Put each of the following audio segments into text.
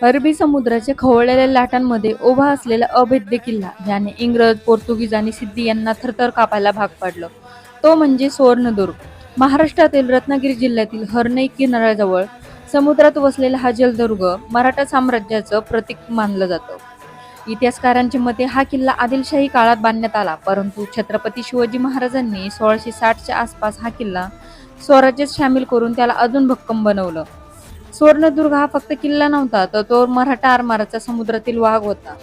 अरबी समुद्राच्या खवळलेल्या लाटांमध्ये उभा असलेला अभेद्य किल्ला ज्याने इंग्रज, पोर्तुगीज आणि सिद्धी यांना थरथर कापायला भाग पाडलं, तो म्हणजे सुवर्णदुर्ग. महाराष्ट्रातील रत्नागिरी जिल्ह्यातील हर्णई किनाऱ्याजवळ समुद्रात वसलेला हा जलदुर्ग मराठा साम्राज्याचं प्रतीक मानलं जातं. इतिहासकारांच्या मते हा किल्ला आदिलशाही काळात बांधण्यात आला, परंतु छत्रपती शिवाजी महाराजांनी 1660च्या आसपास हा किल्ला स्वराज्यात सामील करून त्याला अजून भक्कम बनवलं. सुवर्णदुर्ग हा फक्त किल्ला नव्हता, तर तो मराठा आरमाराचा समुद्रातील वाघ होता.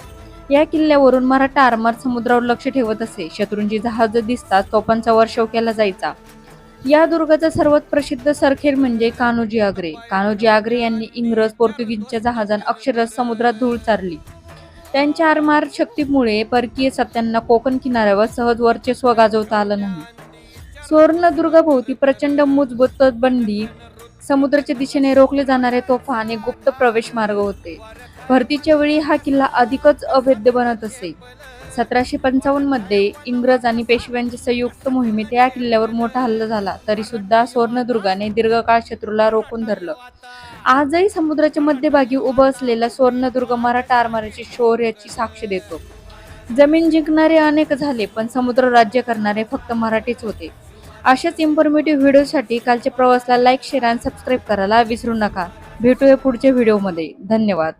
या किल्ल्यावरून मराठा आरमार समुद्रावर लक्ष ठेवत असे. शत्रूंची जहाजं दिसताच तोफांचा वर्षाव केला जायचा. या दुर्गाचा सर्वात प्रसिद्ध सरखेल म्हणजे कान्होजी आग्रे. कान्होजी आग्रे यांनी इंग्रज, पोर्तुगीजच्या जहाजांना अक्षरशः समुद्रात धूळ चारली. त्यांच्या आरमार शक्तीमुळे परकीय सत्त्यांना कोकण किनाऱ्यावर सहज वर्चस्व गाजवता आलं नाही. सुवर्णदुर्गाभोवती प्रचंड मजबूत बंदी, समुद्राच्या दिशेने रोखले जाणारे तोफा आणि गुप्त प्रवेश मार्ग होते. भरतीच्या वेळी हा किल्ला अधिकच अभेद्य बनत असे. 1755 मध्ये इंग्रज आणि पेशव्यांच्या संयुक्त मोहिमेत या किल्ल्यावर मोठा हल्ला झाला, तरी सुद्धा सुवर्णदुर्गाने दीर्घकाळ शत्रूला रोखून धरलं. आजही समुद्राच्या मध्यभागी उभं असलेला सुवर्णदुर्ग मराठा आरमाराची शौर्याची साक्ष देतो. जमीन जिंकणारे अनेक झाले, पण समुद्र राज्य करणारे फक्त मराठीच होते. अशाच इन्फॉर्मेटिव्ह व्हिडिओसाठी कालच्या प्रवासला लाईक, शेअर आणि सबस्क्राईब करायला विसरू नका. भेटूया पुढच्या व्हिडिओमध्ये. धन्यवाद.